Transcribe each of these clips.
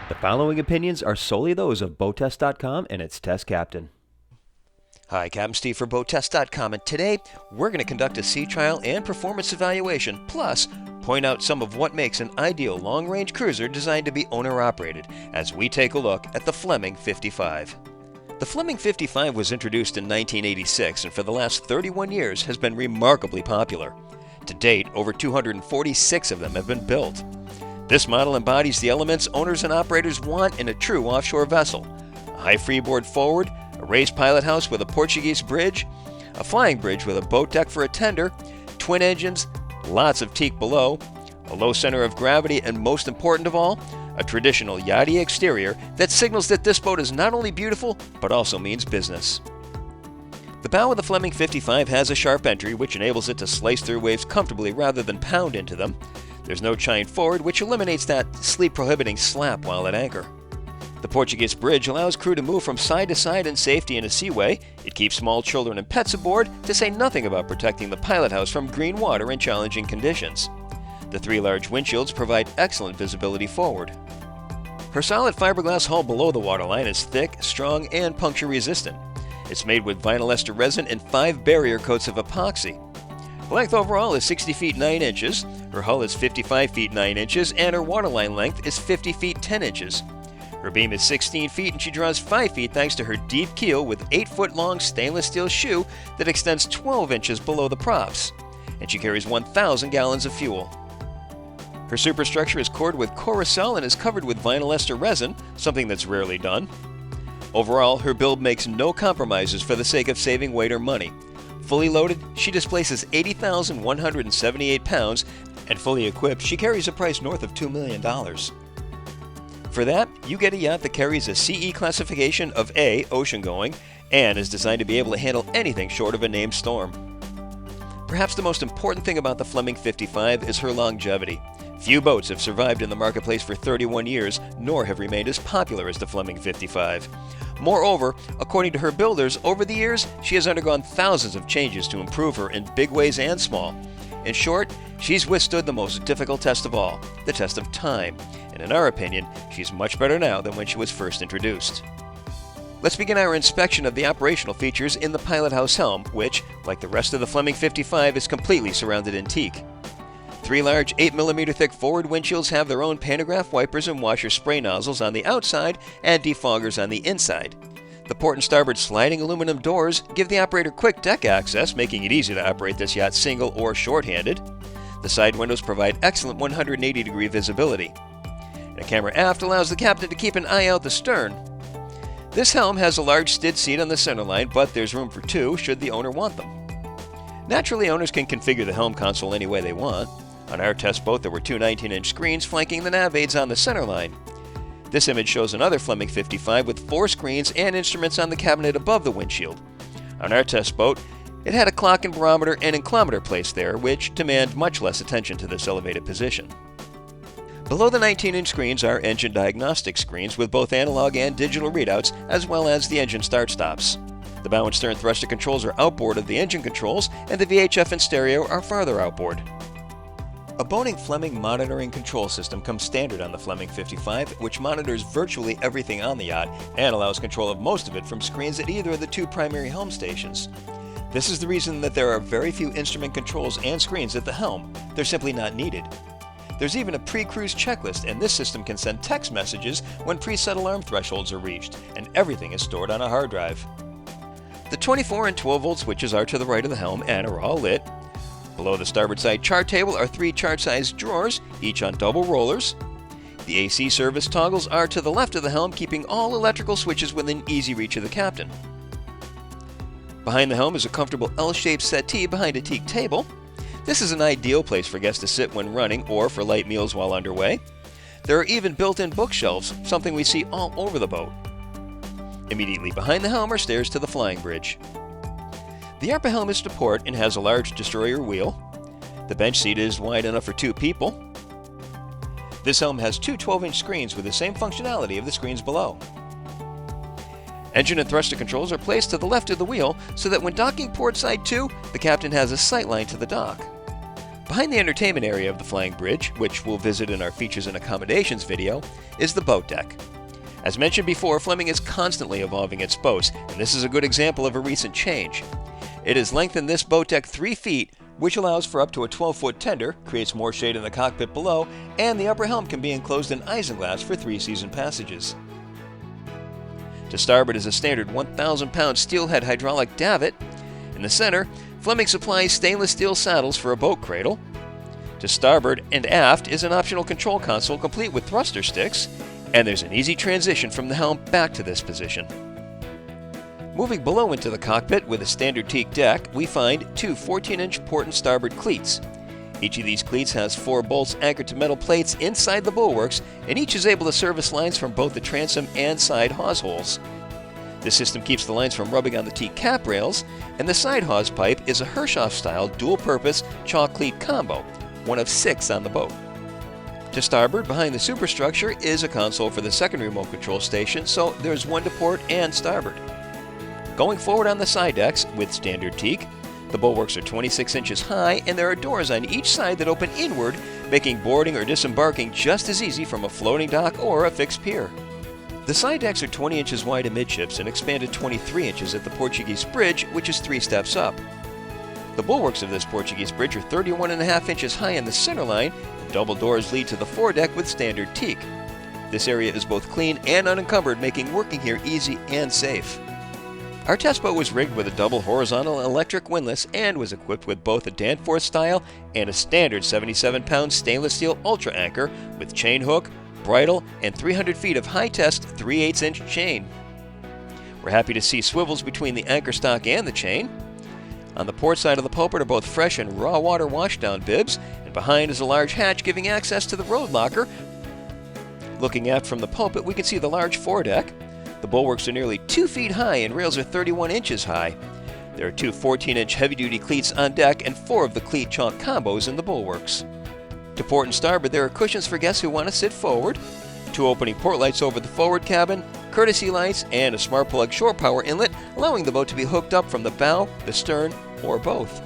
The following opinions are solely those of BoatTEST.com and its test captain. Hi, Captain Steve for BoatTEST.com, and today we're going to conduct a sea trial and performance evaluation, plus point out some of what makes an ideal long-range cruiser designed to be owner-operated as we take a look at the Fleming 55. The Fleming 55 was introduced in 1986 and for the last 31 years has been remarkably popular. To date, over 246 of them have been built. This model embodies the elements owners and operators want in a true offshore vessel: a high freeboard forward, a raised pilot house with a Portuguese bridge, a flying bridge with a boat deck for a tender, twin engines, lots of teak below, a low center of gravity, and most important of all, a traditional yachty exterior that signals that this boat is not only beautiful, but also means business. The bow of the Fleming 55 has a sharp entry, which enables it to slice through waves comfortably rather than pound into them. There's no chine forward, which eliminates that sleep-prohibiting slap while at anchor. The Portuguese bridge allows crew to move from side to side in safety in a seaway. It keeps small children and pets aboard, to say nothing about protecting the pilot house from green water in challenging conditions. The three large windshields provide excellent visibility forward. Her solid fiberglass hull below the waterline is thick, strong, and puncture-resistant. It's made with vinyl ester resin and 5 barrier coats of epoxy. The length overall is 60 feet 9 inches, her hull is 55 feet 9 inches, and her waterline length is 50 feet 10 inches. Her beam is 16 feet and she draws 5 feet thanks to her deep keel with 8-foot-long stainless steel shoe that extends 12 inches below the props. And she carries 1,000 gallons of fuel. Her superstructure is cored with Coracel and is covered with vinyl ester resin, something that's rarely done. Overall, her build makes no compromises for the sake of saving weight or money. Fully loaded, she displaces 80,178 pounds, and fully equipped, she carries a price north of $2 million. For that, you get a yacht that carries a CE classification of A, ocean-going, and is designed to be able to handle anything short of a named storm. Perhaps the most important thing about the Fleming 55 is her longevity. Few boats have survived in the marketplace for 31 years, nor have remained as popular as the Fleming 55. Moreover, according to her builders, over the years, she has undergone thousands of changes to improve her in big ways and small. In short, she's withstood the most difficult test of all, the test of time, and in our opinion, she's much better now than when she was first introduced. Let's begin our inspection of the operational features in the pilot house helm, which, like the rest of the Fleming 55, is completely surrounded in teak. 3 large 8mm thick forward windshields have their own pantograph wipers and washer spray nozzles on the outside and defoggers on the inside. The port and starboard sliding aluminum doors give the operator quick deck access, making it easy to operate this yacht single or short-handed. The side windows provide excellent 180-degree visibility. And a camera aft allows the captain to keep an eye out the stern. This helm has a large skid seat on the centerline, but there's room for 2 should the owner want them. Naturally, owners can configure the helm console any way they want. On our test boat, there were 2 19-inch screens flanking the nav aids on the centerline. This image shows another Fleming 55 with 4 screens and instruments on the cabinet above the windshield. On our test boat, it had a clock and barometer and inclometer placed there, which demand much less attention to this elevated position. Below the 19-inch screens are engine diagnostic screens with both analog and digital readouts, as well as the engine start-stops. The bow and stern thruster controls are outboard of the engine controls, and the VHF and stereo are farther outboard. A Boating Fleming monitoring control system comes standard on the Fleming 55, which monitors virtually everything on the yacht and allows control of most of it from screens at either of the 2 primary helm stations. This is the reason that there are very few instrument controls and screens at the helm. They're simply not needed. There's even a pre-cruise checklist, and this system can send text messages when preset alarm thresholds are reached, and everything is stored on a hard drive. The 24 and 12 volt switches are to the right of the helm and are all lit. Below the starboard side chart table are 3 chart-sized drawers, each on double rollers. The AC service toggles are to the left of the helm, keeping all electrical switches within easy reach of the captain. Behind the helm is a comfortable L-shaped settee behind a teak table. This is an ideal place for guests to sit when running or for light meals while underway. There are even built-in bookshelves, something we see all over the boat. Immediately behind the helm are stairs to the flying bridge. The upper helm is to port and has a large destroyer wheel. The bench seat is wide enough for 2 people. This helm has 2 12-inch screens with the same functionality of the screens below. Engine and thruster controls are placed to the left of the wheel so that when docking port side 2, the captain has a sight line to the dock. Behind the entertainment area of the flying bridge, which we'll visit in our features and accommodations video, is the boat deck. As mentioned before, Fleming is constantly evolving its boats, and this is a good example of a recent change. It has lengthened this boat deck 3 feet, which allows for up to a 12-foot tender, creates more shade in the cockpit below, and the upper helm can be enclosed in isinglass for 3-season passages. To starboard is a standard 1,000-pound steelhead hydraulic davit. In the center, Fleming supplies stainless steel saddles for a boat cradle. To starboard and aft is an optional control console complete with thruster sticks, and there's an easy transition from the helm back to this position. Moving below into the cockpit with a standard teak deck, we find 2 14-inch port and starboard cleats. Each of these cleats has 4 bolts anchored to metal plates inside the bulwarks, and each is able to service lines from both the transom and side hawse holes. This system keeps the lines from rubbing on the teak cap rails, and the side hawse pipe is a Hershoff-style dual-purpose chalk cleat combo, one of 6 on the boat. To starboard, behind the superstructure, is a console for the second remote control station, so there's one to port and starboard. Going forward on the side decks, with standard teak, the bulwarks are 26 inches high, and there are doors on each side that open inward, making boarding or disembarking just as easy from a floating dock or a fixed pier. The side decks are 20 inches wide amidships and expanded 23 inches at the Portuguese bridge, which is 3 steps up. The bulwarks of this Portuguese bridge are 31.5 inches high in the center line, and double doors lead to the foredeck with standard teak. This area is both clean and unencumbered, making working here easy and safe. Our test boat was rigged with a double horizontal electric windlass and was equipped with both a Danforth style and a standard 77-pound stainless steel ultra anchor with chain hook, bridle, and 300 feet of high-test 3/8-inch chain. We're happy to see swivels between the anchor stock and the chain. On the port side of the pulpit are both fresh and raw water washdown bibs, and behind is a large hatch giving access to the road locker. Looking aft from the pulpit, we can see the large foredeck. The bulwarks are nearly 2 feet high and rails are 31 inches high. There are 2 14-inch heavy-duty cleats on deck and 4 of the cleat chalk combos in the bulwarks. To port and starboard, there are cushions for guests who want to sit forward, 2 opening port lights over the forward cabin, courtesy lights, and a smart plug shore power inlet, allowing the boat to be hooked up from the bow, the stern, or both.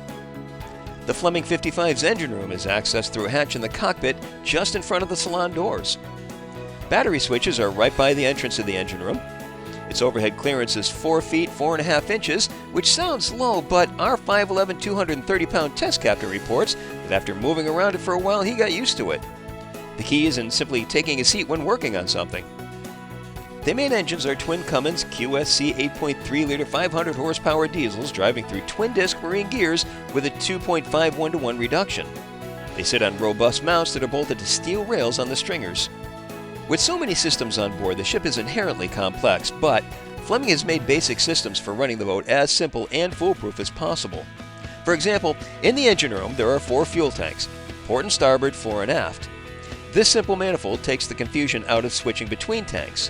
The Fleming 55's engine room is accessed through a hatch in the cockpit just in front of the salon doors. Battery switches are right by the entrance of the engine room. Its overhead clearance is 4 feet 4.5 inches, which sounds low, but our 5'11", 230-pound test captain reports that after moving around it for a while, he got used to it. The key is in simply taking a seat when working on something. The main engines are twin Cummins QSC 8.3-liter 500 horsepower diesels driving through twin-disc marine gears with a 2.5 1-to-1 reduction. They sit on robust mounts that are bolted to steel rails on the stringers. With so many systems on board, the ship is inherently complex, but Fleming has made basic systems for running the boat as simple and foolproof as possible. For example, in the engine room, there are 4 fuel tanks, port and starboard, fore and aft. This simple manifold takes the confusion out of switching between tanks.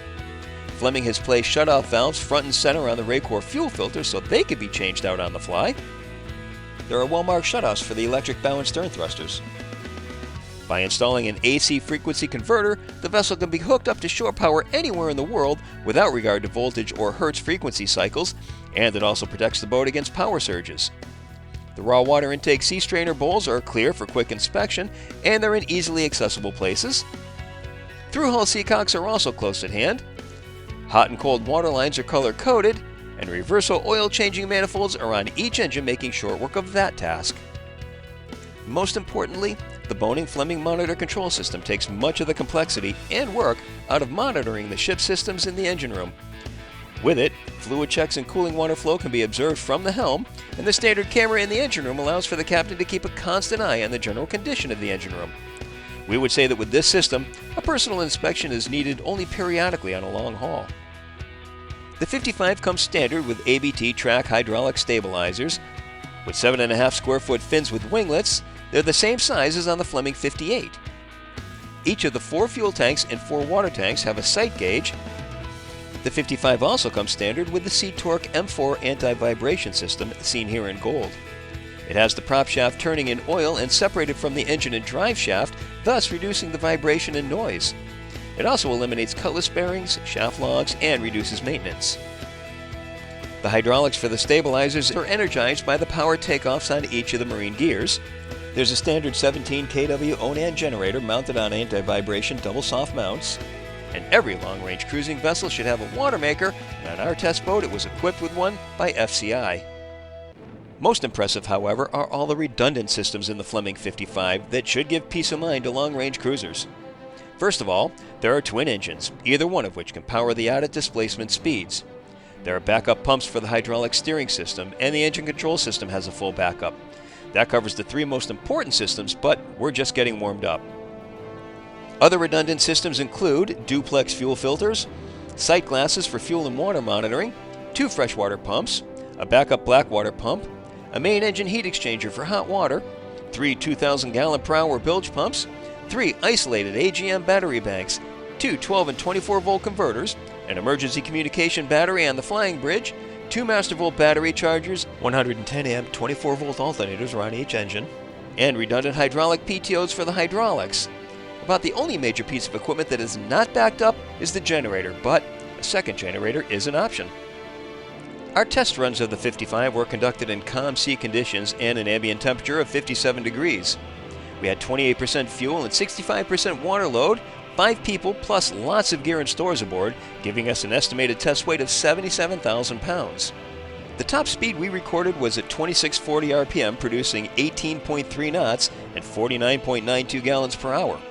Fleming has placed shutoff valves front and center on the Raycor fuel filters so they can be changed out on the fly. There are well-marked shutoffs for the electric bow and stern thrusters. By installing an AC frequency converter, the vessel can be hooked up to shore power anywhere in the world without regard to voltage or hertz frequency cycles, and it also protects the boat against power surges. The raw water intake sea strainer bowls are clear for quick inspection, and they're in easily accessible places. Through-hull seacocks are also close at hand. Hot and cold water lines are color-coded, and reversal oil-changing manifolds are on each engine, making short work of that task. Most importantly, the Boning Fleming Monitor Control System takes much of the complexity and work out of monitoring the ship's systems in the engine room. With it, fluid checks and cooling water flow can be observed from the helm, and the standard camera in the engine room allows for the captain to keep a constant eye on the general condition of the engine room. We would say that with this system, a personal inspection is needed only periodically on a long haul. The 55 comes standard with ABT track hydraulic stabilizers. With 7.5 square foot fins with winglets, they're the same size as on the Fleming 58. Each of the 4 fuel tanks and 4 water tanks have a sight gauge. The 55 also comes standard with the C-Torque M4 anti-vibration system seen here in gold. It has the prop shaft turning in oil and separated from the engine and drive shaft, thus reducing the vibration and noise. It also eliminates cutlass bearings, shaft logs, and reduces maintenance. The hydraulics for the stabilizers are energized by the power takeoffs on each of the marine gears. The There's a standard 17 kW Onan generator mounted on anti-vibration double soft mounts. And every long-range cruising vessel should have a water maker, and on our test boat it was equipped with one by FCI. Most impressive, however, are all the redundant systems in the Fleming 55 that should give peace of mind to long-range cruisers. First of all, there are twin engines, either one of which can power the yacht at displacement speeds. There are backup pumps for the hydraulic steering system, and the engine control system has a full backup. That covers the three most important systems, but we're just getting warmed up. Other redundant systems include duplex fuel filters, sight glasses for fuel and water monitoring, 2 freshwater pumps, a backup black water pump, a main engine heat exchanger for hot water, 3 2,000 gallon per hour bilge pumps, 3 isolated AGM battery banks, 2 12 and 24 volt converters, an emergency communication battery on the flying bridge, 2 master volt battery chargers, 110 amp 24 volt alternators are on each engine, and redundant hydraulic PTOs for the hydraulics. About the only major piece of equipment that is not backed up is the generator, but a second generator is an option. Our test runs of the 55 were conducted in calm sea conditions and an ambient temperature of 57 degrees. We had 28% fuel and 65% water load, 5 people plus lots of gear and stores aboard, giving us an estimated test weight of 77,000 pounds. The top speed we recorded was at 2640 RPM, producing 18.3 knots and 49.92 gallons per hour.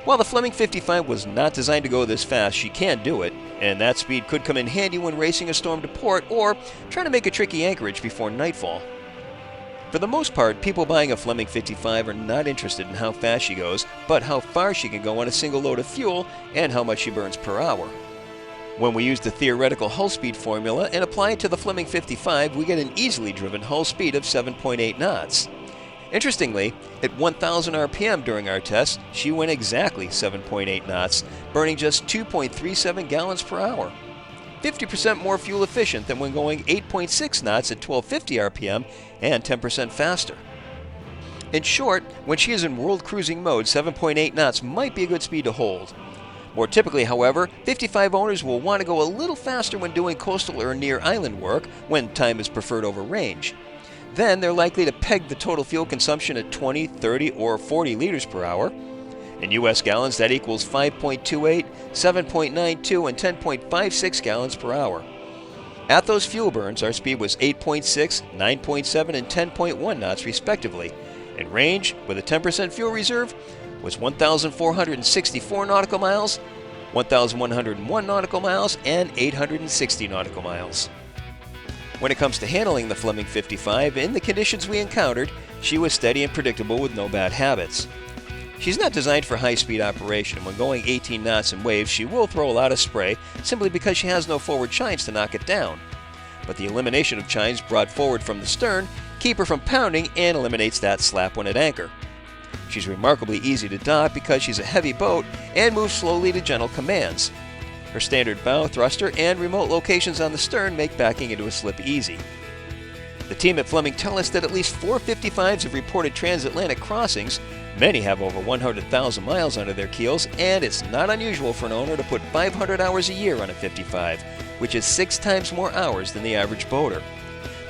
While the Fleming 55 was not designed to go this fast, she can do it, and that speed could come in handy when racing a storm to port or trying to make a tricky anchorage before nightfall. For the most part, people buying a Fleming 55 are not interested in how fast she goes, but how far she can go on a single load of fuel and how much she burns per hour. When we use the theoretical hull speed formula and apply it to the Fleming 55, we get an easily driven hull speed of 7.8 knots. Interestingly, at 1,000 RPM during our test, she went exactly 7.8 knots, burning just 2.37 gallons per hour. 50% more fuel efficient than when going 8.6 knots at 1250 RPM and 10% faster. In short, when she is in world cruising mode, 7.8 knots might be a good speed to hold. More typically, however, 55 owners will want to go a little faster when doing coastal or near island work, when time is preferred over range. Then they're likely to peg the total fuel consumption at 20, 30, or 40 liters per hour. In US gallons, that equals 5.28, 7.92, and 10.56 gallons per hour. At those fuel burns, our speed was 8.6, 9.7, and 10.1 knots respectively, and range, with a 10% fuel reserve, was 1,464 nautical miles, 1,101 nautical miles, and 860 nautical miles. When it comes to handling the Fleming 55, in the conditions we encountered, she was steady and predictable with no bad habits. She's not designed for high-speed operation. When going 18 knots in waves, she will throw a lot of spray simply because she has no forward chines to knock it down. But the elimination of chines brought forward from the stern keep her from pounding and eliminates that slap when at anchor. She's remarkably easy to dock because she's a heavy boat and moves slowly to gentle commands. Her standard bow thruster and remote locations on the stern make backing into a slip easy. The team at Fleming tell us that at least 4 55s have reported transatlantic crossings. Many have over 100,000 miles under their keels, and it's not unusual for an owner to put 500 hours a year on a 55, which is 6 times more hours than the average boater.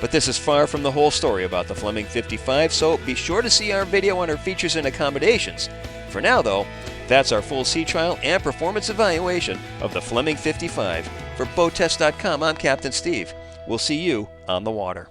But this is far from the whole story about the Fleming 55, so be sure to see our video on her features and accommodations. For now, though, that's our full sea trial and performance evaluation of the Fleming 55. For BoatTEST.com, I'm Captain Steve. We'll see you on the water.